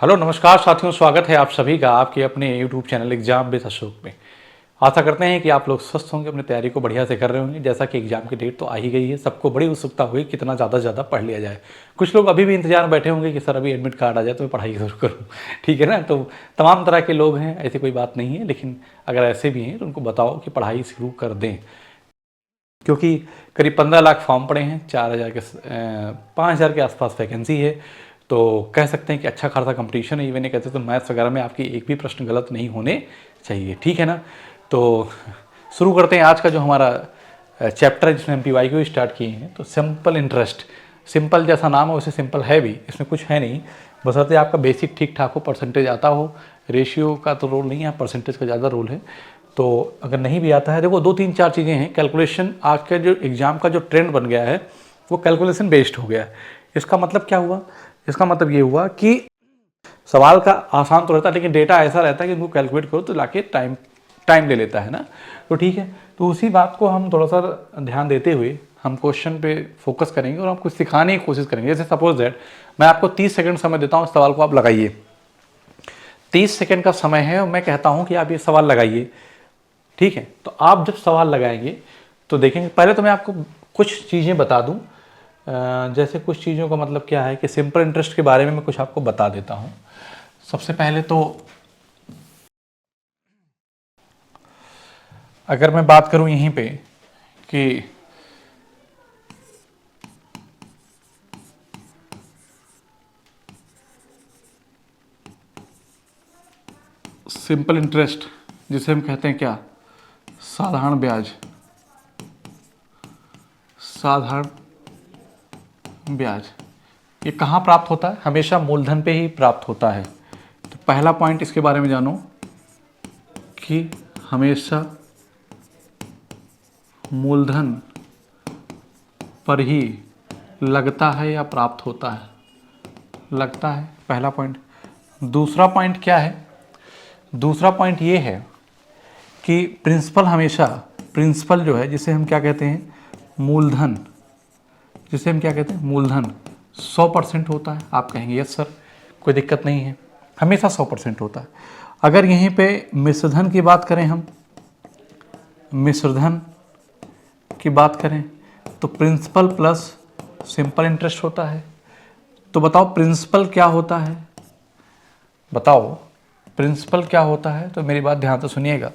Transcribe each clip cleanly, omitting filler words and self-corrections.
Hello नमस्कार साथियों, स्वागत है आप सभी का आपके अपने YouTube channel exam with Ashok में। आशा करते हैं कि आप लोग स्वस्थ होंगे, अपनी तैयारी को बढ़िया से कर रहे होंगे। जैसा कि एग्जाम की डेट तो आ ही गई है, सबको बड़ी उत्सुकता हुई कितना ज़्यादा से ज़्यादा पढ़ लिया जाए। कुछ लोग अभी भी इंतजार में बैठे होंगे कि सर अभी एडमिट कार्ड आ जाए तो मैं पढ़ाई शुरू करूँ। ठीक है ना, तो तमाम तरह के लोग हैं, ऐसी कोई बात नहीं है। लेकिन अगर ऐसे भी हैं तो उनको बताओ कि पढ़ाई शुरू कर दें, क्योंकि करीब 15 लाख फॉर्म पड़े हैं, 4,000 के 5,000 के आसपास वैकेंसी है। तो कह सकते हैं कि अच्छा खासा कंपटीशन है। इवन ये कहते तो मैथ्स वगैरह में आपकी एक भी प्रश्न गलत नहीं होने चाहिए। ठीक है ना, तो शुरू करते हैं आज का जो हमारा चैप्टर है जिसमें हम PYQ स्टार्ट किए हैं। तो सिंपल इंटरेस्ट, सिंपल जैसा नाम है वैसे सिंपल है भी, इसमें कुछ है नहीं, बशर्ते आपका बेसिक ठीक ठाक हो, परसेंटेज आता हो। रेशियो का तो रोल नहीं है, परसेंटेज का ज़्यादा रोल है। तो अगर नहीं भी आता है, देखो 2-3-4 चीज़ें हैं। कैलकुलेशन, आज का जो एग्ज़ाम का जो ट्रेंड बन गया है वो कैलकुलेशन बेस्ड हो गया है। इसका मतलब क्या हुआ? इसका मतलब ये हुआ कि सवाल का आसान तो रहता है, लेकिन डेटा ऐसा रहता है कि इनको कैलकुलेट करो तो लाके टाइम ले लेता है ना। तो ठीक है, तो उसी बात को हम थोड़ा सा ध्यान देते हुए हम क्वेश्चन पे फोकस करेंगे और आपको सिखाने की कोशिश करेंगे। जैसे सपोज दैट मैं आपको 30 सेकंड समय देता हूँ, इस सवाल को आप लगाइए। 30 सेकंड का समय है और मैं कहता हूँ कि आप ये सवाल लगाइए। ठीक है, तो आप जब सवाल लगाएंगे तो देखेंगे, पहले तो मैं आपको कुछ चीज़ें बता दूं। जैसे कुछ चीज़ों का मतलब क्या है कि सिंपल इंटरेस्ट के बारे में मैं कुछ आपको बता देता हूं। सबसे पहले तो अगर मैं बात करूं यहीं पे कि सिंपल इंटरेस्ट जिसे हम कहते हैं क्या, साधारण ब्याज, साधारण ब्याज, ये कहाँ प्राप्त होता है? हमेशा मूलधन पे ही प्राप्त होता है। तो पहला पॉइंट इसके बारे में जानो कि हमेशा मूलधन पर ही लगता है या प्राप्त होता है, लगता है, पहला पॉइंट। दूसरा पॉइंट क्या है? दूसरा पॉइंट ये है कि प्रिंसिपल हमेशा, प्रिंसिपल जो है जिसे हम क्या कहते हैं, मूलधन, जिसे हम क्या कहते हैं, मूलधन 100% होता है। आप कहेंगे यस सर, कोई दिक्कत नहीं है, हमेशा 100% होता है। अगर यहीं पे मिश्रधन की बात करें, हम मिश्रधन की बात करें तो प्रिंसिपल प्लस सिंपल इंटरेस्ट होता है। तो बताओ प्रिंसिपल क्या होता है, बताओ प्रिंसिपल क्या होता है? तो मेरी बात ध्यान से सुनिएगा,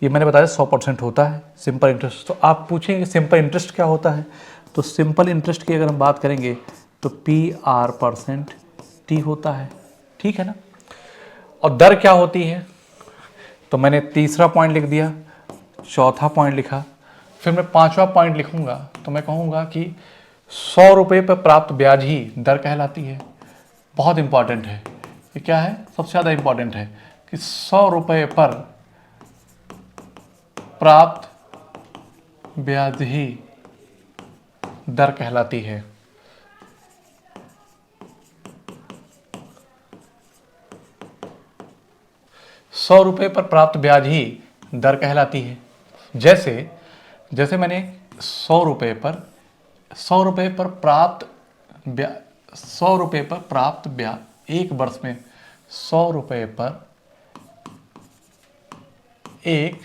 ये मैंने बताया 100% होता है सिंपल इंटरेस्ट। तो आप पूछेंगे सिंपल इंटरेस्ट क्या होता है? तो सिंपल इंटरेस्ट की अगर हम बात करेंगे तो PR% होता है। ठीक है ना, और दर क्या होती है? तो मैंने तीसरा पॉइंट लिख दिया, चौथा पॉइंट लिखा, फिर मैं पांचवा पॉइंट लिखूंगा तो मैं कहूँगा कि 100 रुपये पर प्राप्त ब्याज ही दर कहलाती है। बहुत इंपॉर्टेंट है ये, क्या है, सबसे ज़्यादा इंपॉर्टेंट है कि 100 रुपये पर प्राप्त ब्याज ही दर कहलाती है। ₹100 पर प्राप्त ब्याज ही दर कहलाती है। जैसे मैंने 100 रुपये पर, 100 रुपये पर प्राप्त ब्याज, 100 रुपये पर प्राप्त ब्याज, एक वर्ष में 100 रुपये पर एक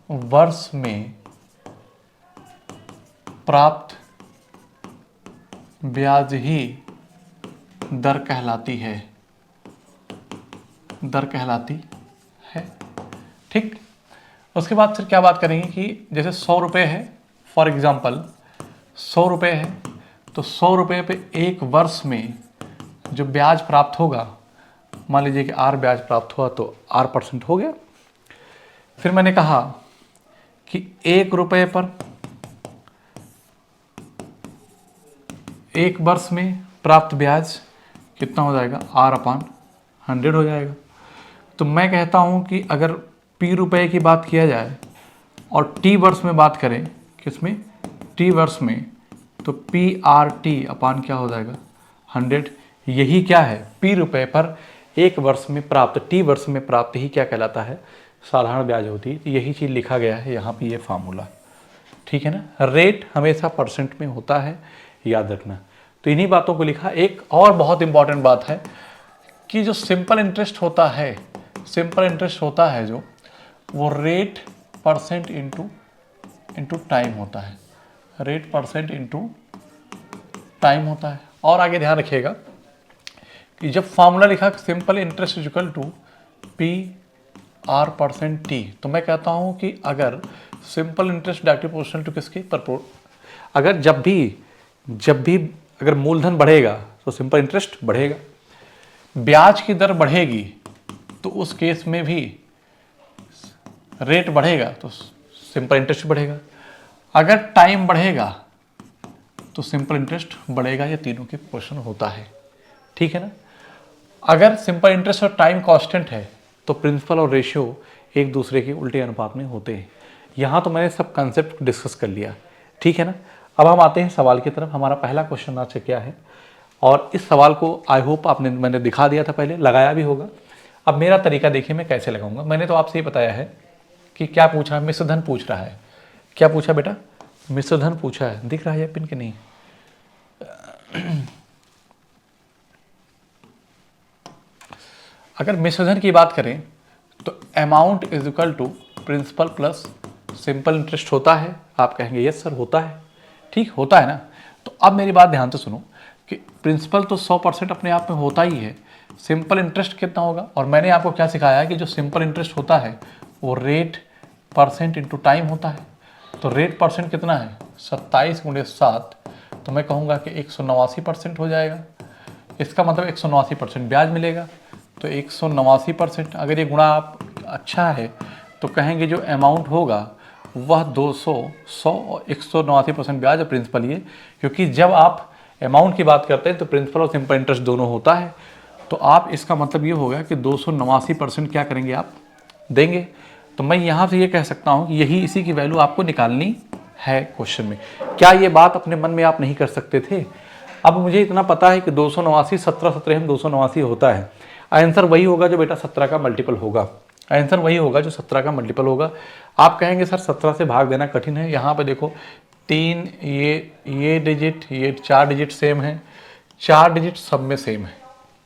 वर्ष में प्राप्त ब्याज ही दर कहलाती है, दर कहलाती है। ठीक, उसके बाद फिर क्या बात करेंगे कि जैसे 100 रुपये है, फॉर एग्जांपल 100 रुपये है, तो 100 रुपये पे एक वर्ष में जो ब्याज प्राप्त होगा, मान लीजिए कि R ब्याज प्राप्त हुआ तो R% हो गया। फिर मैंने कहा कि 1 रुपये पर एक वर्ष में प्राप्त ब्याज कितना हो जाएगा, R/100 हो जाएगा। तो मैं कहता हूं कि अगर P रुपये की बात किया जाए और T वर्ष में बात करें, किसमें, T वर्ष में, तो PR/T क्या हो जाएगा, 100। यही क्या है, P रुपये पर एक वर्ष में प्राप्त, T वर्ष में प्राप्त ही क्या कहलाता है, साधारण ब्याज होती है। तो यही चीज़ लिखा गया है यहाँ पे, ये फार्मूला। ठीक है ना, रेट हमेशा परसेंट में होता है, याद रखना। तो इन्हीं बातों को लिखा। एक और बहुत इंपॉर्टेंट बात है, कि जो सिंपल इंटरेस्ट होता है, सिंपल इंटरेस्ट होता है जो, वो रेट परसेंट इंटू टाइम होता है, रेट परसेंट इंटू टाइम होता है। और आगे ध्यान रखिएगा कि जब फॉर्मूला लिखा simple interest equal to P R percent T, तो मैं कहता हूं कि अगर simple interest directly proportional to किसके अगर जब भी अगर मूलधन बढ़ेगा तो सिंपल इंटरेस्ट बढ़ेगा, ब्याज की दर बढ़ेगी तो उस केस में भी रेट बढ़ेगा तो सिंपल इंटरेस्ट बढ़ेगा, अगर टाइम बढ़ेगा तो सिंपल इंटरेस्ट बढ़ेगा। ये तीनों के क्वेश्चन होता है, ठीक है ना। अगर सिंपल इंटरेस्ट और टाइम कांस्टेंट है तो प्रिंसिपल और रेशियो एक दूसरे के उल्टे अनुपात में होते हैं। यहाँ तो मैंने सब कंसेप्ट डिस्कस कर लिया, ठीक है ना। अब हम आते हैं सवाल की तरफ। हमारा पहला क्वेश्चन आज क्या है, और इस सवाल को आई होप मैंने दिखा दिया था, पहले लगाया भी होगा। अब मेरा तरीका देखिए मैं कैसे लगाऊंगा। मैंने तो आपसे ये बताया है कि क्या पूछा है, मिश्रधन पूछ रहा है। क्या पूछा बेटा, मिश्रधन पूछा है। दिख रहा है पिन के नहीं? अगर मिश्रधन की बात करें तो amount is equal to principal plus simple interest होता है। आप कहेंगे यस सर होता है, ठीक होता है ना। तो अब मेरी बात ध्यान से सुनो कि प्रिंसिपल तो 100% अपने आप में होता ही है, सिंपल इंटरेस्ट कितना होगा। और मैंने आपको क्या सिखाया है कि जो सिंपल इंटरेस्ट होता है वो रेट परसेंट इंटू टाइम होता है। तो रेट परसेंट कितना है, 27 × 7, तो मैं कहूँगा कि 189% हो जाएगा। इसका मतलब 189% ब्याज मिलेगा, तो 189%। अगर ये गुणा आप अच्छा है तो कहेंगे जो अमाउंट होगा वह 200, 100 और 189% ब्याज और प्रिंसिपल ये, क्योंकि जब आप अमाउंट की बात करते हैं तो प्रिंसिपल और सिंपल इंटरेस्ट दोनों होता है। तो आप इसका मतलब ये होगा कि 289% क्या करेंगे आप देंगे। तो मैं यहाँ से ये कह सकता हूँ कि यही इसी की वैल्यू आपको निकालनी है क्वेश्चन में। क्या ये बात अपने मन में आप नहीं कर सकते थे? अब मुझे इतना पता है कि 289 17 17 में 289 होता है। आंसर वही होगा जो बेटा 17 का मल्टीपल होगा, आंसर वही होगा जो 17 का मल्टीपल होगा। आप कहेंगे सर 17 से भाग देना कठिन है। यहाँ पे देखो 3 ये डिजिट, ये 4 डिजिट सेम है, 4 डिजिट सब में सेम है।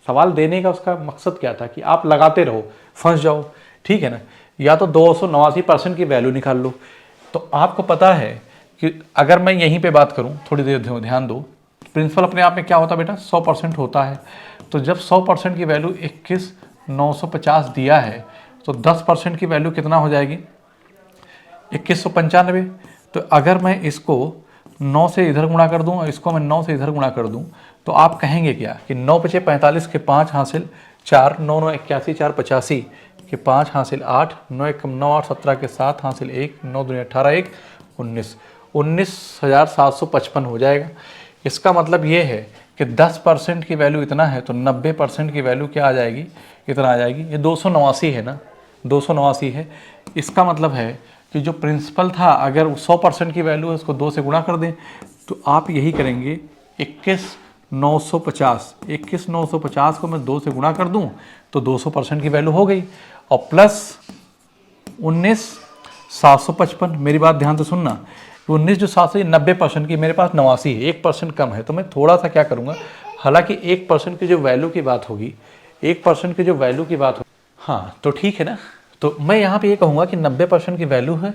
सवाल देने का उसका मकसद क्या था कि आप लगाते रहो, फंस जाओ, ठीक है ना। या तो 289% की वैल्यू निकाल लो। तो आपको पता है कि अगर मैं यहीं पे बात करूं, थोड़ी देर ध्यान दो, प्रिंसिपल अपने आप में क्या होता है बेटा, 100% होता है। तो जब 100% की वैल्यू 21,950 दिया है तो 10% की वैल्यू कितना हो जाएगी, 2195। तो अगर मैं इसको 9 से इधर गुणा कर दूं और इसको मैं 9 से इधर गुणा कर दूं तो आप कहेंगे क्या कि 9 × 5 = 45 के 5 हासिल 4, 9 9 81 4 85 के 5 हासिल 8, 9 1 9 8 17 के 7 हासिल 1, 9 2 18 1 19, 19,755 हो जाएगा। इसका मतलब ये है कि 10% की वैल्यू इतना है तो 90% की वैल्यू क्या आ जाएगी, इतना आ जाएगी। ये 289 है ना, 289 है। इसका मतलब है कि जो प्रिंसिपल था अगर 100% की वैल्यू है उसको 2 से गुणा कर दें तो आप यही करेंगे 21,950, 21,950 को मैं 2 से गुणा कर दूं तो 200% की वैल्यू हो गई, और प्लस 19,755। मेरी बात ध्यान से सुनना, 19 जो 7 से 90% की, मेरे पास 89 है, 1% कम है। तो मैं थोड़ा सा क्या करूँगा, हालांकि 1% की जो वैल्यू की बात होगी, 1% की जो वैल्यू की बात होगी, हाँ तो ठीक है ना। तो मैं यहाँ पे ये कहूँगा कि 90% की वैल्यू है,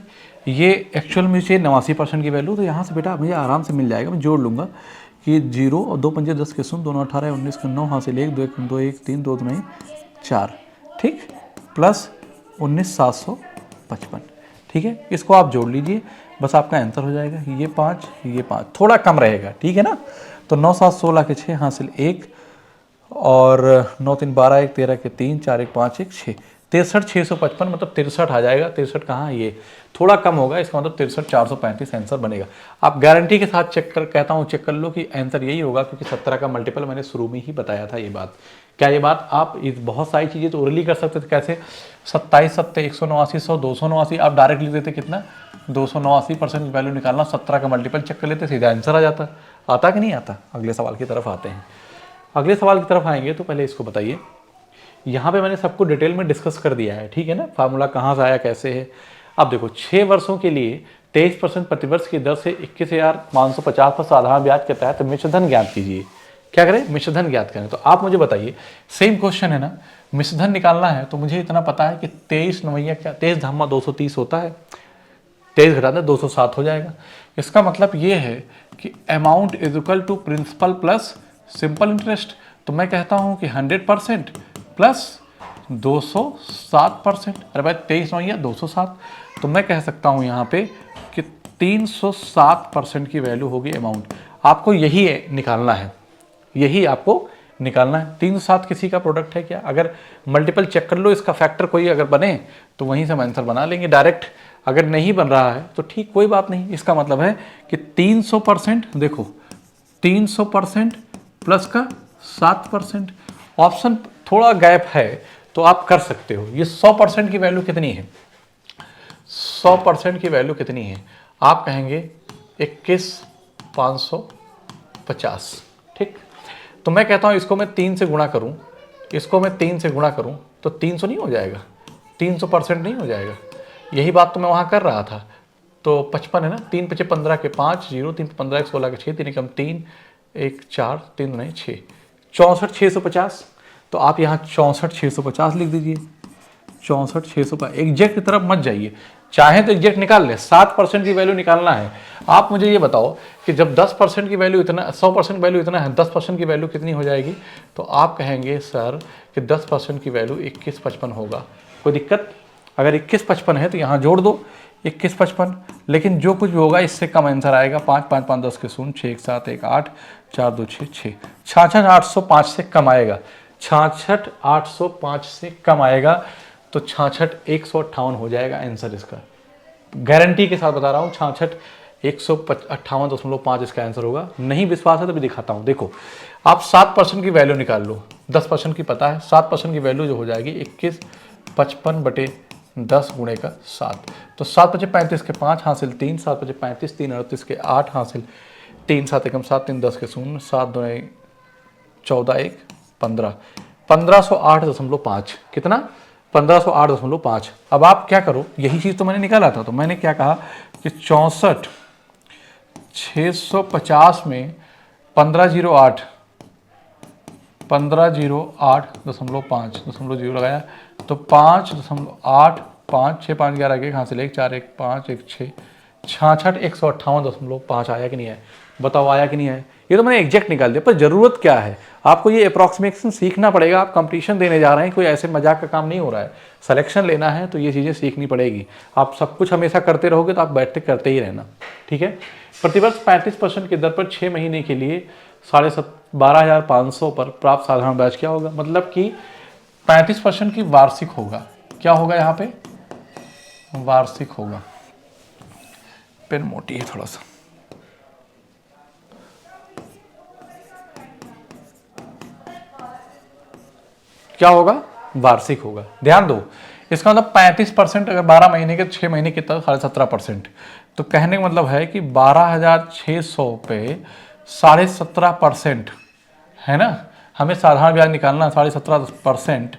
ये एक्चुअल में चाहिए 89% की वैल्यू। तो यहाँ से बेटा मुझे आराम से मिल जाएगा, मैं जोड़ लूँगा कि 0 और 2 पंजे 10 के 0, 2 9 18 19 के 9 हासिल 1, 2 1 2 1 3 2 नहीं 4, ठीक, प्लस 19,755, ठीक है। इसको आप जोड़ लीजिए, बस आपका आंसर हो जाएगा। ये 5, ये 5, थोड़ा कम रहेगा, ठीक है ना। तो 9 7 16 के 6 हासिल 1, और 9 3 12 1 13 के 3 4 1 5 1 6, 63,655 मतलब 63 आ जाएगा। 63 कहाँ है, ये थोड़ा कम होगा, इसका मतलब 63,435 आंसर बनेगा। आप गारंटी के साथ चेक कर, कहता हूँ चेक कर लो कि आंसर यही होगा, क्योंकि 17 का मल्टीपल मैंने शुरू में ही बताया था ये बात। क्या ये बात आप इस बहुत सारी चीज़ें तो ओरली कर सकते थे, कैसे 27 7 189 100 289, आप डायरेक्ट लिख देते कितना 289% की वैल्यू निकालना, 17 का मल्टीपल चेक कर लेते, सीधा आंसर आ जाता। आता कि नहीं आता? अगले सवाल की तरफ आते हैं। अगले सवाल की तरफ आएंगे तो पहले इसको बताइए, यहाँ पे मैंने सबको डिटेल में डिस्कस कर दिया है, ठीक है ना। फार्मूला कहाँ से आया, कैसे है। अब देखो 6 वर्षों के लिए 23% प्रतिवर्ष की दर से 21,550 पर साधारण ब्याज के तहत मिश्रधन ज्ञात कीजिए। क्या करें, मिश्र धन ज्ञात करें। तो आप मुझे बताइए, सेम क्वेश्चन है ना, मिश्र धन निकालना है तो मुझे इतना पता है कि 23 नवैया क्या 23 धामा 230 होता है, 23 घटा दें 207 हो जाएगा। इसका मतलब ये है कि amount is equal to principal plus simple interest. तो मैं कहता हूं कि 100% प्लस 207%। अरे भाई 23 नवैया 207, तो मैं कह सकता हूं यहाँ पे कि 307% की वैल्यू होगी अमाउंट। आपको यही निकालना है, यही आपको निकालना है। 307 किसी का प्रोडक्ट है क्या? अगर मल्टीपल चेक कर लो, इसका फैक्टर कोई अगर बने तो वहीं से हम आंसर बना लेंगे डायरेक्ट। अगर नहीं बन रहा है तो ठीक, कोई बात नहीं। इसका मतलब है कि 300%, देखो 300% प्लस का 7%, ऑप्शन थोड़ा गैप है तो आप कर सकते हो। ये 100% की वैल्यू कितनी है? 100% की वैल्यू कितनी है? आप कहेंगे 21,550। ठीक, तो मैं कहता हूं इसको मैं 3 से गुणा करूं, इसको मैं 3 से गुणा करूं तो 300 नहीं हो जाएगा, 300% नहीं हो जाएगा। यही बात तो मैं वहां कर रहा था। तो 55 है ना, 3 पचे 15 के 5, 0 3 15 के 16 के 6, 3 एकम 3, 1 4, 3 नहीं 6, 64,650। तो आप यहाँ 64,650 लिख दीजिए। 64,650 एग्जैक्ट की तरफ मत जाइए, चाहे तो एग्जैक्ट निकाल ले। 7% की वैल्यू निकालना है। आप मुझे ये बताओ कि जब 10% की वैल्यू इतना, 100% वैल्यू इतना है, 10% की वैल्यू कितनी हो जाएगी? तो आप कहेंगे सर कि 10% की वैल्यू 21,55 होगा। कोई दिक्कत? अगर 21,55 है तो यहाँ जोड़ दो 21,55, लेकिन जो कुछ भी होगा इससे कम आंसर आएगा। 5 5 5 10 के 0, 6 1 7 1 8, 4 2 6 6, 66,805 से कम आएगा। 66,805 से कम आएगा तो 66,158 हो जाएगा आंसर इसका। गारंटी के साथ बता रहा हूँ, 66,158.5 इसका आंसर होगा। नहीं विश्वास है तो भी दिखाता हूँ। देखो, आप 7% की वैल्यू निकाल लो, 10% की पता है, 7% की वैल्यू जो हो जाएगी 21,55/10 गुणे का 7। तो 7 पचे 35 के 5 हासिल 3, 7 पचे 35, 3 38 के 8 हासिल 3, 7 एकम 7, 3 10 के 0, 7 2 14 1 15, 1508.5। कितना? 1508.5। अब आप क्या करो, यही चीज़ तो मैंने निकाला था। तो मैंने क्या कहा कि 64,650 में 1508 1508.5 लगाया तो 5.85, 6 5 11 1 हासिल 1 4 1 5 1 6, 66,158.5 आया कि नहीं है? बताओ आया कि नहीं है? ये तो मैंने एग्जैक्ट निकाल दिया, पर जरूरत क्या है आपको? ये अप्रॉक्सीमेशन सीखना पड़ेगा। आप कंपटीशन देने जा रहे हैं, कोई ऐसे मजाक का काम नहीं हो रहा है। सिलेक्शन लेना है तो ये चीज़ें सीखनी पड़ेगी। आप सब कुछ हमेशा करते रहोगे तो आप बैठते करते ही रहना। ठीक है। प्रतिवर्ष 35% की दर पर 6 महीने के लिए 12,500 पर प्राप्त साधारण ब्याज क्या होगा? मतलब कि 35% की वार्षिक होगा। क्या होगा यहाँ पे? वार्षिक होगा। पेन मोटी है थोड़ा सा। क्या होगा? वार्षिक होगा। ध्यान दो, इसका मतलब 35%, अगर 12 महीने के 6 महीने की तरह 17.5%। तो कहने का मतलब है कि 12,600 पे 17.5% है ना। हमें साधारण ब्याज निकालना, 17.5%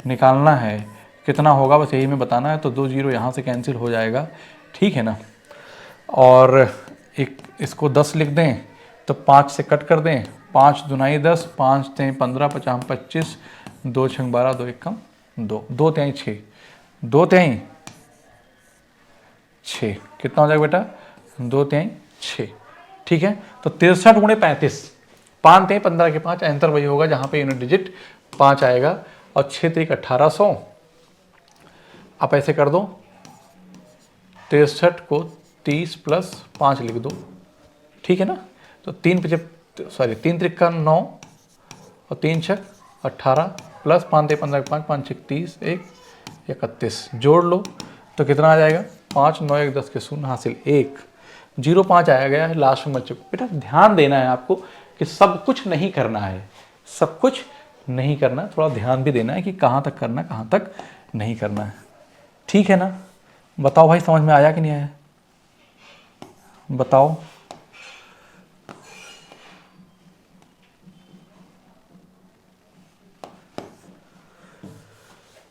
निकालना है। कितना होगा बस यही में बताना है। तो 2 जीरो यहाँ से कैंसिल हो जाएगा, ठीक है ना। और एक इसको 10 लिख दें तो 5 से कट कर दें, 5 दुनाई 10, 5 तें 15, 50 25, 2 छंग 12, 2 एकम 2, 2 तें 6, 2 तें 6, कितना हो जाएगा बेटा? 2 तें 6, ठीक है। तो 63 गुणे 35, 5 तें 15 के 5, आंसर वही होगा जहाँ पे यूनिट डिजिट 5 आएगा। और 6 3 1800, आप ऐसे कर दो, 63 को 30 प्लस 5 लिख दो, ठीक है ना। तो 3 3 का 9 और 3 6 18 प्लस 5 ते 15 5 5 6 30 1 31, जोड़ लो तो कितना आ जाएगा? 5 9 1 10 के 0 हासिल 1 0 5 आया गया है लास्ट में बच्चों को। बेटा ध्यान देना है आपको कि सब कुछ नहीं करना है, सब कुछ नहीं करना, थोड़ा ध्यान भी देना है कि कहाँ तक करना कहाँ तक नहीं करना है, ठीक है ना। बताओ भाई समझ में आया कि नहीं आया? बताओ।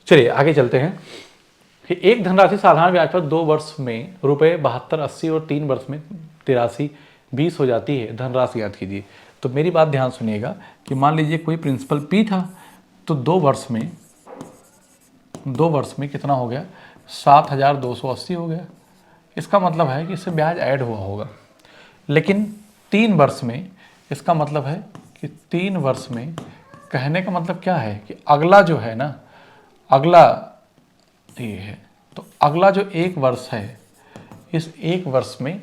चलिए आगे चलते हैं कि एक धनराशि साधारण ब्याज पर 2 वर्ष में रुपए 72 80 और 3 वर्ष में 83 20 हो जाती है। धनराशि याद कीजिए। तो मेरी बात ध्यान सुनिएगा कि मान लीजिए कोई प्रिंसिपल P था, तो 2 वर्ष में कितना हो गया, 7,280 हो गया। इसका मतलब है कि इससे ब्याज ऐड हुआ होगा। लेकिन 3 वर्ष में, इसका मतलब है कि 3 वर्ष में, कहने का मतलब क्या है कि अगला जो है ना, अगला ये है, तो अगला जो 1 वर्ष है, इस 1 वर्ष में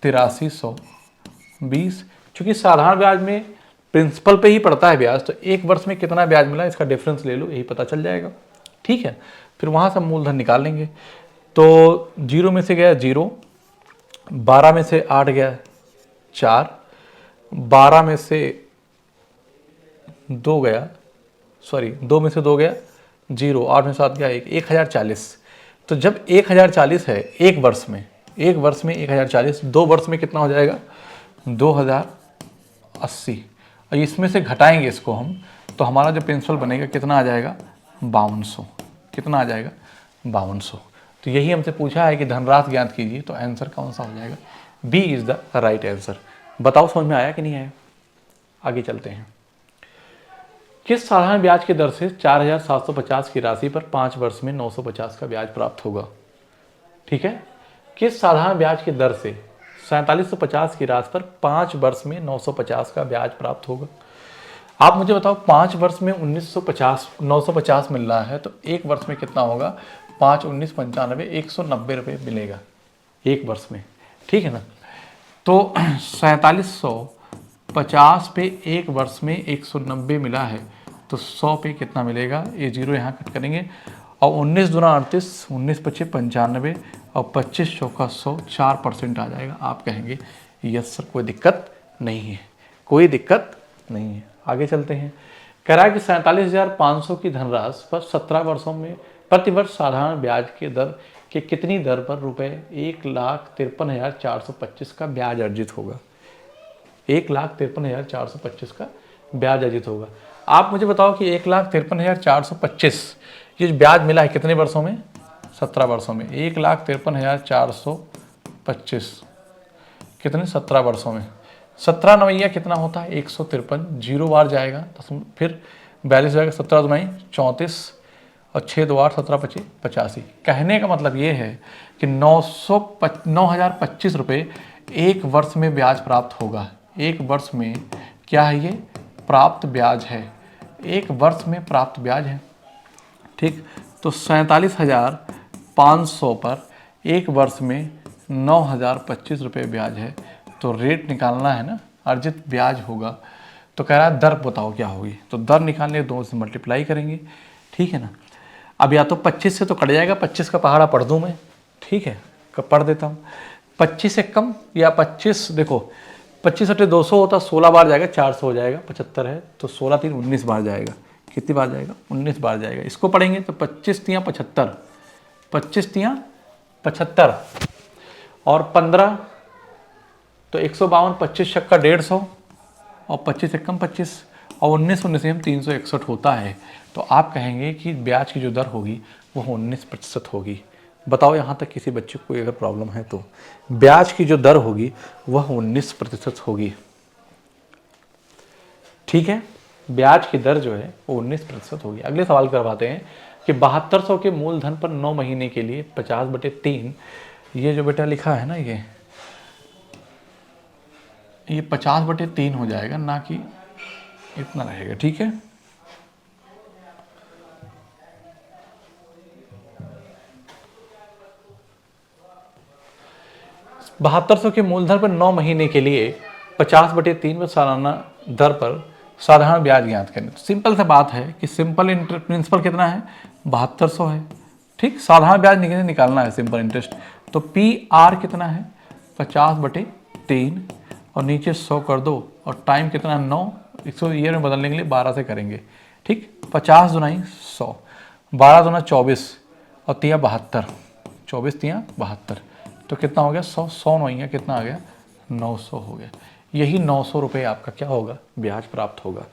8320, चूंकि साधारण ब्याज में प्रिंसिपल पे ही पड़ता है ब्याज, तो 1 वर्ष में कितना ब्याज मिला इसका डिफरेंस ले लो, यही पता चल जाएगा। ठीक है, फिर वहाँ से मूलधन निकाल लेंगे। तो 0 में से गया 0, 12 में से 8 गया 4, 12 में से 2 गया, सॉरी 2 में से 2 गया 0, 8 में 7 गया 1, 1040। तो जब 1040 है 1 वर्ष में, 1040, 2 वर्ष में कितना हो जाएगा, 2080। और इसमें से घटाएंगे इसको हम, तो हमारा जो प्रिंसिपल बनेगा कितना आ जाएगा, 5200। कितना आ जाएगा, 5200। तो यही हमसे पूछा है कि धनराशि ज्ञात कीजिए, तो आंसर कौन सा हो जाएगा, B is the right answer. बताओ समझ में आया कि नहीं आया। आगे चलते हैं। किस साधारण ब्याज की दर से 4750 की राशि पर 5 वर्ष में 950 का ब्याज प्राप्त होगा। ठीक है, किस साधारण ब्याज की दर से 4750 की राशि पर 5 वर्ष में 950 का ब्याज प्राप्त होगा। आप मुझे बताओ, 5 वर्ष में 950 मिल रहा है, तो 1 वर्ष में कितना होगा, 5 19 95, 190 रुपये मिलेगा 1 वर्ष में। ठीक है ना, तो 4750 पे 1 वर्ष में 190 मिला है, तो 100 पे कितना मिलेगा, ये 0 यहाँ कट करेंगे, और 19 दूना 38, 19 पच्चीस 95, और 25 चौका 100, 4% आ जाएगा। आप कहेंगे यस सर, कोई दिक्कत नहीं है, कोई दिक्कत नहीं है। आगे चलते हैं। कह रहा है कि 47,500 की धनराशि पर 17 वर्षों में प्रतिवर्ष साधारण ब्याज के दर के कितनी दर पर रुपए 1,53,425 का ब्याज अर्जित होगा। 1,53,425 का ब्याज अर्जित होगा। आप मुझे बताओ कि 1,53,425 ये जो ब्याज मिला है कितने वर्षों में, 17 वर्षों में। 1,53,425 कितने, 17 वर्षों में। 17 नवैया कितना होता है, 153, 0 बार जाएगा, फिर 42 जाएगा, 17 दुनाई 34, और 6 2 8, 17 25 85। कहने का मतलब ये है कि 9,025 रुपये 1 वर्ष में ब्याज प्राप्त होगा। 1 वर्ष में क्या है, ये प्राप्त ब्याज है, 1 वर्ष में प्राप्त ब्याज है। ठीक, तो 47,500 पर 1 वर्ष में 9,025 रुपये ब्याज है, तो रेट निकालना है ना, अर्जित ब्याज होगा। तो कह रहा है दर बताओ क्या होगी, तो दर निकालने 2 से मल्टीप्लाई करेंगे। ठीक है ना, अब या तो 25 से तो कट जाएगा, 25 का पहाड़ा पढ़ दूँ मैं। ठीक है, पढ़ देता हूँ। 25 से कम या 25, देखो 25 अटे 200 होता, 16 बार जाएगा, 400 हो जाएगा, 75 है, तो 16 3 19 बार जाएगा। कितनी बार जाएगा, 19 बार जाएगा। इसको पढ़ेंगे तो 25 तियाँ 75, 25 तियाँ 75, और 15 तो 152, 25 छक्का 150, और 25 से कम 25, और 19 19 से 361 होता है। तो आप कहेंगे कि ब्याज की जो दर होगी वो 19% होगी। बताओ यहाँ तक किसी बच्चे को अगर प्रॉब्लम है तो, ब्याज की जो दर होगी वह 19% होगी। ठीक है, ब्याज की दर जो है वो 19% होगी। अगले सवाल करवाते हैं कि 7200 के मूलधन पर 9 महीने के लिए 50/3, ये जो बेटा लिखा है ना, ये 50/3 हो जाएगा, ना कि इतना रहेगा। ठीक है, $7200 के मूलधन पर 9 महीने के लिए 50/3 में सालाना दर पर साधारण ब्याज ज्ञात करें। तो सिंपल सा बात है कि सिंपल प्रिंसिपल कितना है, 7200 है। ठीक, साधारण ब्याज निकालना है, सिंपल इंटरेस्ट। तो PR कितना है, 50/3, और नीचे 100 कर दो, और टाइम कितना 9, इसको ईयर में बदलने के लिए 12 से करेंगे। ठीक, 50 दुनाई 100, 12 दुना 24, और 3 72, 24 3 72, तो कितना हो गया 100, 100 नौइया कितना आ गया, 900 हो गया। यही 900 रुपये आपका क्या होगा, ब्याज प्राप्त होगा।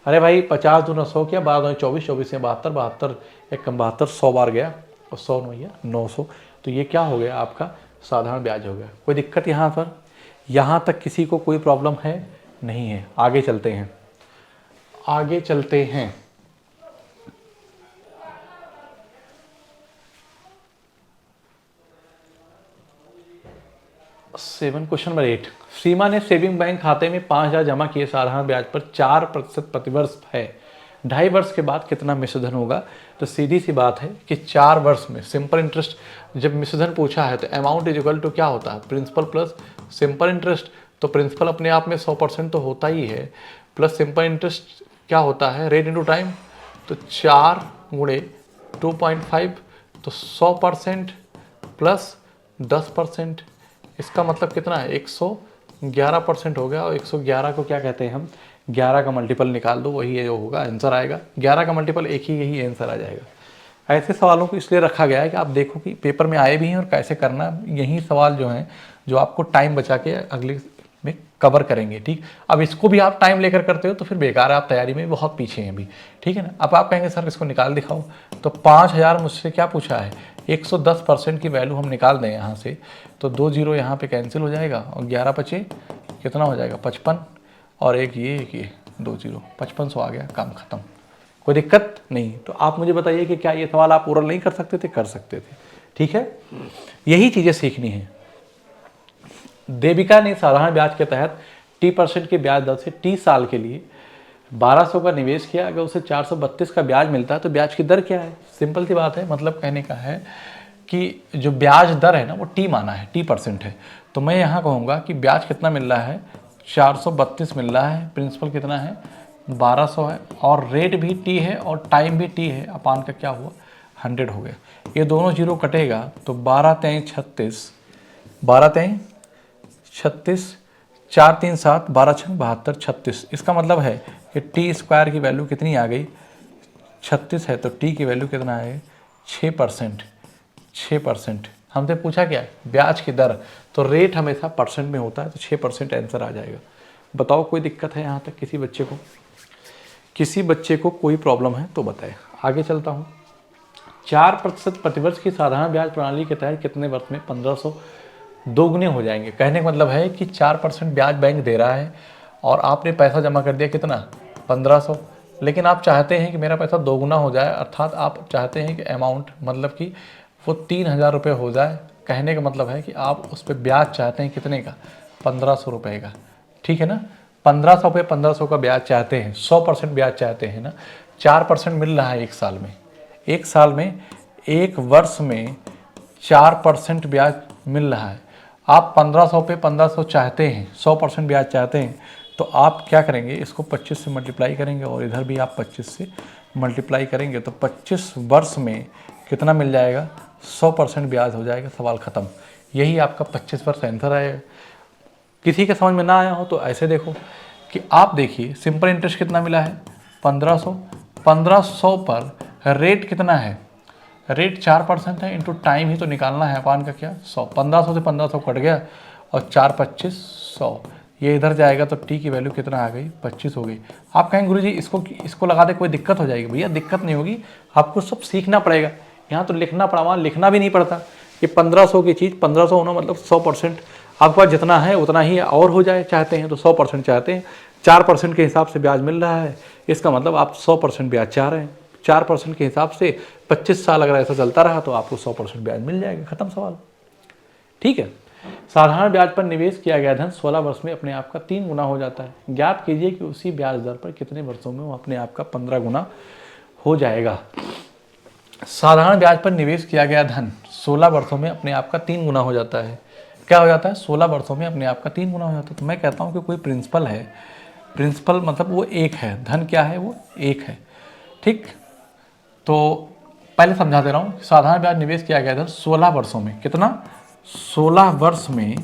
अरे भाई 50 दूना 100 किया, 12 दूना 24, 24 से 72, 72 एक कम 72, 100 बार गया, और 100 नौइया 900। तो ये क्या हो गया, आपका साधारण ब्याज हो गया। कोई दिक्कत यहाँ पर, यहाँ तक किसी को कोई प्रॉब्लम है, नहीं है। आगे चलते हैं, आगे चलते हैं। Question number 8। सीमा ने सेविंग बैंक खाते में 5,000 जमा किए, साधारण ब्याज पर 4% प्रतिवर्ष है, 2.5 वर्ष के बाद कितना मिश्रधन होगा? तो सीधी सी बात है कि 4 वर्ष में सिंपल इंटरेस्ट, जब मिश्रधन पूछा है तो अमाउंट इज इक्वल टू क्या होता है? Principal plus simple interest. तो प्रिंसिपल अपने आप में 100% तो होता ही है, प्लस सिंपल इंटरेस्ट क्या होता है? Rate into time. तो 4 गुणे 2.5 तो 100% प्लस 10%, इसका मतलब कितना है? 111% हो गया। और 111 को क्या कहते हैं हम? 11 का मल्टीपल निकाल दो, वही है जो होगा, आंसर आएगा 11 का मल्टीपल एक ही, यही आंसर आ जाएगा। ऐसे सवालों को इसलिए रखा गया है कि आप देखो कि पेपर में आए भी हैं और कैसे करना। यही सवाल जो हैं जो आपको टाइम बचा के अगले में कवर करेंगे। ठीक, अब इसको भी आप टाइम लेकर करते हो तो फिर बेकार है, आप तैयारी में बहुत पीछे हैं अभी। ठीक है ना। अब आप कहेंगे सर इसको निकाल दिखाओ, तो 5,000 मुझसे क्या पूछा है? 110% की वैल्यू हम निकाल दें यहाँ से, तो 2 जीरो यहाँ पे कैंसिल हो जाएगा और 11 बचे कितना हो जाएगा? 55, और एक ये 2 जीरो, 5500 आ गया, काम खत्म। कोई दिक्कत नहीं। तो आप मुझे बताइए कि क्या ये सवाल आप ओरल नहीं कर सकते थे? कर सकते थे। ठीक है, यही चीज़ें सीखनी है। देविका ने साधारण ब्याज के तहत T% की ब्याज दर से 30 साल के लिए 1200 का निवेश किया। अगर उसे 432 का ब्याज मिलता है तो ब्याज की दर क्या है? सिंपल सी बात है, मतलब कहने का है कि जो ब्याज दर है ना वो T माना है, T% है। तो मैं यहाँ कहूँगा कि ब्याज कितना मिल रहा है? 432 मिल रहा है, प्रिंसिपल कितना है? 1200 है, और रेट भी T है और टाइम भी T है। अपान का क्या हुआ? 100 हो गया। ये दोनों जीरो कटेगा तो 12 3 36, 12 3 36, 4 3 7, 12 6 72, 36। इसका मतलब है कि T² की वैल्यू कितनी आ गई? 36 है, तो T की वैल्यू कितना है? 6%। 6%। हमसे पूछा क्या? ब्याज की दर। तो रेट हमेशा परसेंट में होता है, तो 6% आंसर आ जाएगा। बताओ कोई दिक्कत है यहाँ तक किसी बच्चे को? किसी बच्चे को कोई प्रॉब्लम है तो बताए। आगे चलता हूँ। 4% प्रतिवर्ष की साधारण ब्याज प्रणाली के तहत कितने वर्ष में 1500 दोगुने हो जाएंगे? कहने का मतलब है कि 4% ब्याज बैंक दे रहा है और आपने पैसा जमा कर दिया कितना? 1500, लेकिन आप चाहते हैं कि मेरा पैसा दोगुना हो जाए, अर्थात आप चाहते हैं कि अमाउंट मतलब कि वो 3,000 रुपये हो जाए। कहने का मतलब है कि आप उस पर ब्याज चाहते हैं कितने का? 1500 रुपये का। ठीक है ना। 1500 पे 1500 का ब्याज चाहते हैं, 100% ब्याज चाहते हैं ना। 4% मिल रहा है एक साल में, एक साल में, एक वर्ष में 4% ब्याज मिल रहा है। आप 1500 पे 1500 चाहते हैं, 100% ब्याज चाहते हैं, तो आप क्या करेंगे? इसको 25 से मल्टीप्लाई करेंगे और इधर भी आप 25 से मल्टीप्लाई करेंगे, तो 25 वर्ष में कितना मिल जाएगा? 100% ब्याज हो जाएगा, सवाल ख़त्म। यही आपका 25 वर्ष आंसर आएगा। किसी के समझ में ना आया हो तो ऐसे देखो कि आप देखिए सिंपल इंटरेस्ट कितना मिला है? 1500। 1500 पर रेट कितना है? रेट 4% है, इंटू टाइम ही तो निकालना है, अपान का क्या? 100। 1500 से 1500 कट गया और 4 25 100, ये इधर जाएगा तो टी की वैल्यू कितना आ गई? 25 हो गई। आप कहेंगे गुरुजी इसको लगा दे, कोई दिक्कत हो जाएगी? भैया दिक्कत नहीं होगी, आपको सब सीखना पड़ेगा। यहाँ तो लिखना पड़ा, वहाँ लिखना भी नहीं पड़ता। ये 1500 की चीज़ 1500 होना मतलब 100%। आपके पास जितना है उतना ही और हो जाए चाहते हैं, तो 100% चाहते हैं। 4% के हिसाब से ब्याज मिल रहा है, इसका मतलब आप 100% ब्याज चाह रहे हैं। 4% के हिसाब से 25 साल अगर ऐसा चलता रहा तो आपको 100% ब्याज मिल जाएगा, खत्म सवाल। ठीक है। साधारण ब्याज पर निवेश किया गया धन 16 वर्ष में अपने आप का 3 गुना हो जाता है। ज्ञात कीजिए कि उसी ब्याज दर पर कितने वर्षों में वो अपने आप का 15 गुना हो जाएगा। साधारण ब्याज पर निवेश किया गया धन 16 वर्षों में अपने आप का 3 गुना हो जाता है। क्या हो जाता है? 16 वर्षों में अपने आप का 3 गुना हो जाता है। तो मैं कहता हूँ कि कोई प्रिंसिपल है, प्रिंसिपल मतलब वो एक है, धन क्या है? वो एक है। ठीक, तो पहले समझा दे रहा हूँ। साधारण ब्याज निवेश किया गया था 16 वर्षों में, कितना? 16 वर्ष में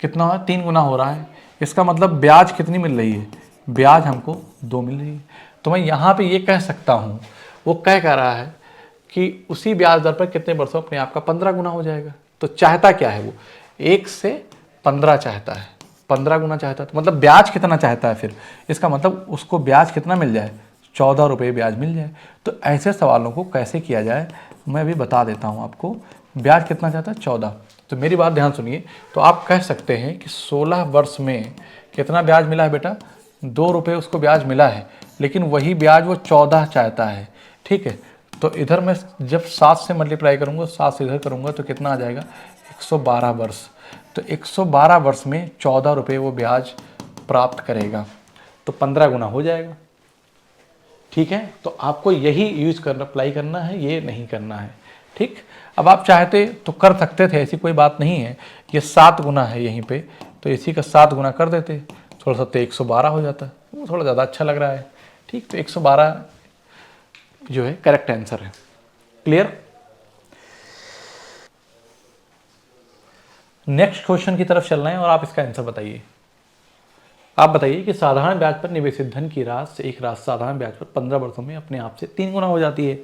कितना हो? 3 गुना हो रहा है। इसका मतलब ब्याज कितनी मिल रही है? ब्याज हमको 2 मिल रही है। तो मैं यहाँ पे ये कह सकता हूँ, वो कह रहा है कि उसी ब्याज दर पर कितने वर्षों अपने आप का 15 गुना हो जाएगा। तो चाहता क्या है वो? 1 से 15 चाहता है, 15 गुना चाहता है। तो मतलब ब्याज कितना चाहता है फिर? इसका मतलब उसको ब्याज कितना मिल जाए? 14 रुपये ब्याज मिल जाए। तो ऐसे सवालों को कैसे किया जाए मैं भी बता देता हूँ आपको। ब्याज कितना चाहता है? 14। तो मेरी बात ध्यान सुनिए। तो आप कह सकते हैं कि 16 वर्ष में कितना ब्याज मिला है बेटा? ₹2 उसको ब्याज मिला है, लेकिन वही ब्याज वो 14 चाहता है। ठीक है, तो इधर मैं जब 7 से मल्टीप्लाई करूँगा, 7 से इधर करूँगा तो कितना आ जाएगा, 112 वर्ष। तो 112 वर्ष में ₹14 वो ब्याज प्राप्त करेगा, तो 15 गुना हो जाएगा। ठीक है, तो आपको यही यूज करना, अप्लाई करना है, ये नहीं करना है। ठीक, अब आप चाहते तो कर सकते थे, ऐसी कोई बात नहीं है। ये 7 गुना है यहीं पे, तो इसी का 7 गुना कर देते, थोड़ा सा तो 112 हो जाता, वो थोड़ा ज़्यादा अच्छा लग रहा है। ठीक, तो 112 जो है करेक्ट आंसर है। क्लियर। नेक्स्ट क्वेश्चन की तरफ चलना है और आप इसका आंसर बताइए। आप बताइए कि साधारण ब्याज पर निवेशित धन की राशि एक राशि साधारण ब्याज पर 15 वर्षों में अपने आप से 3 गुना हो जाती है।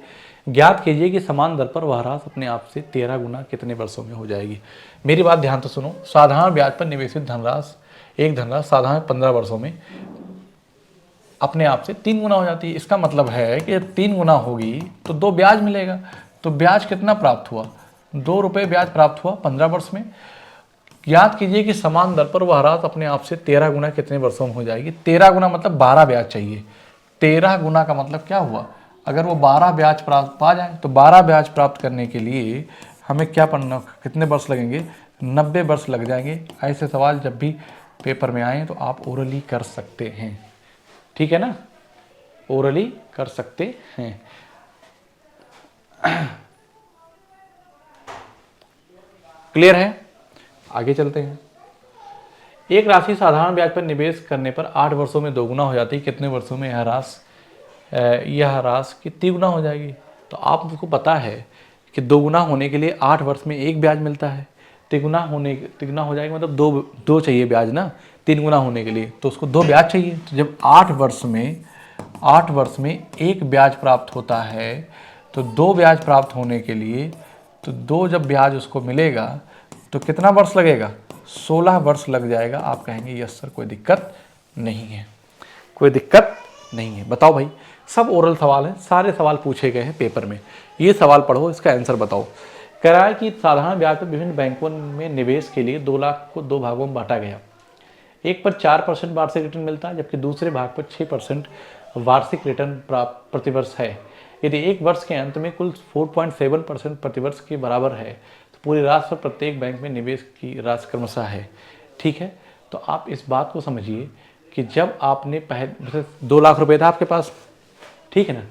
ज्ञात कीजिए कि समान दर पर वह राशि अपने आप से 13 गुना कितने वर्षों में हो जाएगी। मेरी बात ध्यान से सुनो। साधारण ब्याज पर निवेशित धनराशि, एक धनराशि साधारण 15 वर्षों में अपने आप से 3 गुना हो जाती है। इसका मतलब है कि 3 गुना होगी तो 2 ब्याज मिलेगा। तो ब्याज कितना प्राप्त हुआ, ₹2 ब्याज प्राप्त हुआ 15 वर्ष में। याद कीजिए कि समान दर पर वह राशि अपने आप से 13 गुना कितने वर्षों में हो जाएगी। 13 गुना मतलब 12 ब्याज चाहिए। 13 गुना का मतलब क्या हुआ, अगर वो 12 ब्याज प्राप्त पा जाए तो 12 ब्याज प्राप्त करने के लिए हमें क्या पढ़ना, कितने वर्ष लगेंगे, 90 वर्ष लग जाएंगे। ऐसे सवाल जब भी पेपर में आए तो आप ओरली कर सकते हैं। ठीक है ना, ओरली कर सकते हैं। क्लियर है, आगे चलते हैं। एक राशि साधारण ब्याज पर निवेश करने पर 8 वर्षों में 2 गुना हो जाती है। कितने वर्षों में यह राशि कितनी गुना हो जाएगी। तो आपको पता है कि 2 गुना होने के लिए 8 वर्ष में 1 ब्याज मिलता है। तिगुना हो जाएगा मतलब दो चाहिए ब्याज ना, 3 गुना होने के लिए तो उसको 2 ब्याज चाहिए। तो जब 8 वर्ष में 1 ब्याज प्राप्त होता है तो 2 ब्याज प्राप्त होने के लिए तो 2 जब ब्याज उसको मिलेगा तो कितना वर्ष लगेगा, 16 वर्ष लग जाएगा। आप कहेंगे यस सर कोई दिक्कत नहीं है, कोई दिक्कत नहीं है। बताओ भाई, सब ओरल सवाल है, सारे सवाल पूछे गए हैं पेपर में। ये सवाल पढ़ो, इसका आंसर बताओ। कह रहा है कि साधारण ब्याज पर विभिन्न बैंकों में निवेश के लिए 2 लाख को 2 भागों में बांटा गया। एक पर 4% वार्षिक रिटर्न मिलता है, जबकि दूसरे भाग पर 6% वार्षिक रिटर्न प्राप्त प्रतिवर्ष है। यदि एक वर्ष के अंत में कुल 4.7% प्रतिवर्ष के बराबर है तो पूरी राशि पर प्रत्येक बैंक में निवेश की राशि क्रमशः है। ठीक है, तो आप इस बात को समझिए कि जब आपने पहले 2 लाख रुपए था आपके पास, ठीक है ना,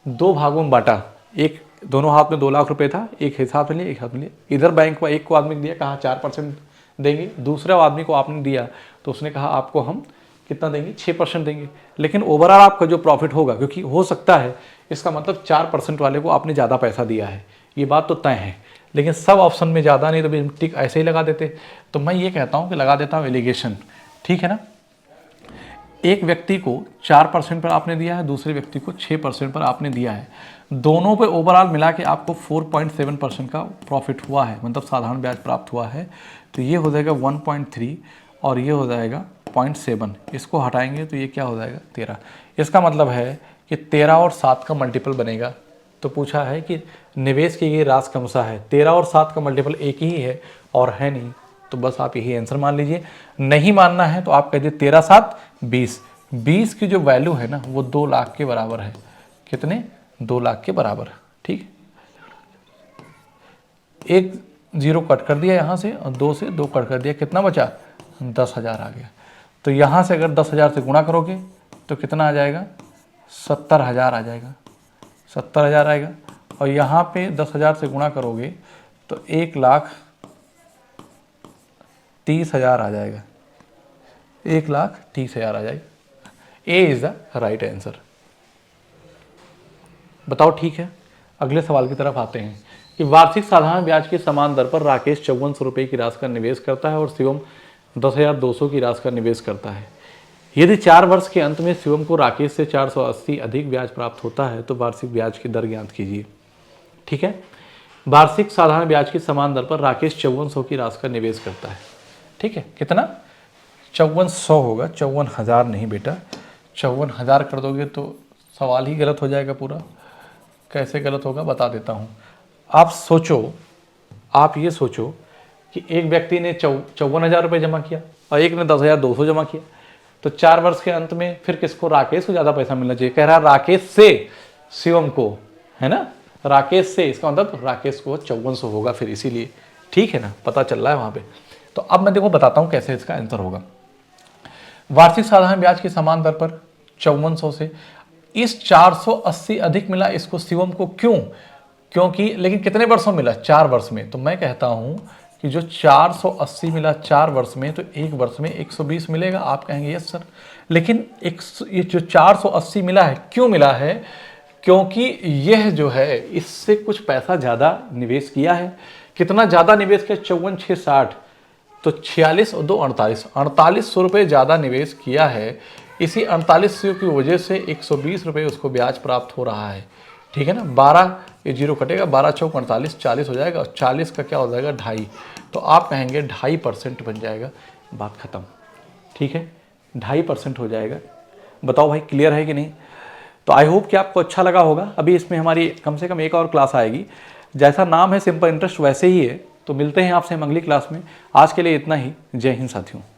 2 भागों में बांटा, एक दोनों हाथ में 2 लाख रुपए था, एक हिसाब से लिए एक हाथ में लिए। इधर बैंक को एक को आदमी दिया, कहा 4% देंगे, दूसरे आदमी को आपने दिया तो उसने कहा आपको हम कितना देंगे, 6% देंगे। लेकिन ओवरऑल आपका जो प्रॉफिट होगा, क्योंकि हो सकता है इसका मतलब 4% वाले को आपने ज़्यादा पैसा दिया है, ये बात तो तय है, लेकिन सब ऑप्शन में ज़्यादा नहीं तो भी टिक ऐसे ही लगा देते। तो मैं ये कहता हूँ कि लगा देता हूँ एलिगेशन। ठीक है ना, एक व्यक्ति को 4% पर आपने दिया है, दूसरे व्यक्ति को 6% पर आपने दिया है, दोनों पे ओवरऑल मिला के आपको 4.7% का प्रॉफिट हुआ है, मतलब साधारण ब्याज प्राप्त हुआ है। तो ये हो जाएगा 1.3 और ये हो जाएगा 0.7, इसको हटाएंगे तो ये क्या हो जाएगा 13। इसका मतलब है कि 13 और 7 का मल्टीपल बनेगा। तो पूछा है कि निवेश की गई राशि क्रमशः है, 13 और 7 का मल्टीपल एक ही है और है नहीं, तो बस आप यही आंसर मान लीजिए। नहीं मानना है तो आप कह दीजिए 13 7 20, 20 की जो वैल्यू है ना वो 2 लाख के बराबर है। कितने, 2 लाख के बराबर। ठीक, एक 0 कट कर दिया यहाँ से और 2 से 2 कट कर दिया, कितना बचा, 10,000 आ गया। तो यहाँ से अगर 10,000 से गुणा करोगे तो कितना आ जाएगा, 70,000 आ जाएगा, 70,000 आएगा। और यहाँ पे 10,000 से गुणा करोगे तो 1,30,000 आ जाएगा, 1,30,000 आ जाएगा। A is the right answer. बताओ ठीक है। अगले सवाल की तरफ आते हैं कि वार्षिक साधारण ब्याज के समान दर पर राकेश 5400 रुपये की राशि का निवेश करता है और शिवम 10,200 की राशि का निवेश करता है। यदि 4 वर्ष के अंत में शिवम को राकेश से 480 अधिक ब्याज प्राप्त होता है तो वार्षिक ब्याज की दर ज्ञात कीजिए। ठीक है, वार्षिक साधारण ब्याज की समान दर पर राकेश 5400 की राशि का निवेश करता है। ठीक है, कितना, 5400 होगा, 54,000 नहीं बेटा, 54,000 कर दोगे तो सवाल ही गलत हो जाएगा पूरा। कैसे गलत होगा बता देता हूँ। आप सोचो, आप ये सोचो कि एक व्यक्ति ने 54,000 रुपये जमा किया और एक ने 10,200 जमा किया। तो 4 वर्ष के अंत में फिर किसको, राकेश को ज़्यादा पैसा मिलना चाहिए। कह रहा राकेश से शिवम को, है ना, राकेश से, इसका मतलब राकेश को 5400 होगा फिर, इसीलिए। ठीक है ना, पता चल रहा है वहाँ पे। तो अब मैं देखो बताता हूँ कैसे इसका आंसर होगा। वार्षिक साधारण ब्याज की समान दर पर 5400 से इस 480 अधिक मिला इसको शिवम को, क्यों, क्योंकि लेकिन कितने वर्षों मिला, 4 वर्ष में। तो मैं कहता हूं कि जो 480 मिला 4 वर्ष में, तो एक वर्ष में 120 मिलेगा। आप कहेंगे यस सर, लेकिन ये जो 480 मिला है, क्यों मिला है, क्योंकि यह जो है इससे कुछ पैसा ज़्यादा निवेश किया है। कितना ज़्यादा निवेश किया, 54 6 60, तो 46 और 2 48, 4800 रुपये ज़्यादा निवेश किया है। इसी 4800 की वजह से 120 रुपये उसको ब्याज प्राप्त हो रहा है। ठीक है ना, 12 ये जीरो कटेगा, 12 चौक 48, 40 हो जाएगा, और 40 का क्या हो जाएगा 2.5, तो आप कहेंगे 2.5% बन जाएगा, बात खत्म। ठीक है, 2.5% हो जाएगा। बताओ भाई क्लियर है कि नहीं। तो आई होप कि आपको अच्छा लगा होगा। अभी इसमें हमारी कम से कम एक और क्लास आएगी, जैसा नाम है सिंपल इंटरेस्ट वैसे ही है। तो मिलते हैं आपसे हम अगली क्लास में। आज के लिए इतना ही। जय हिंद साथियों।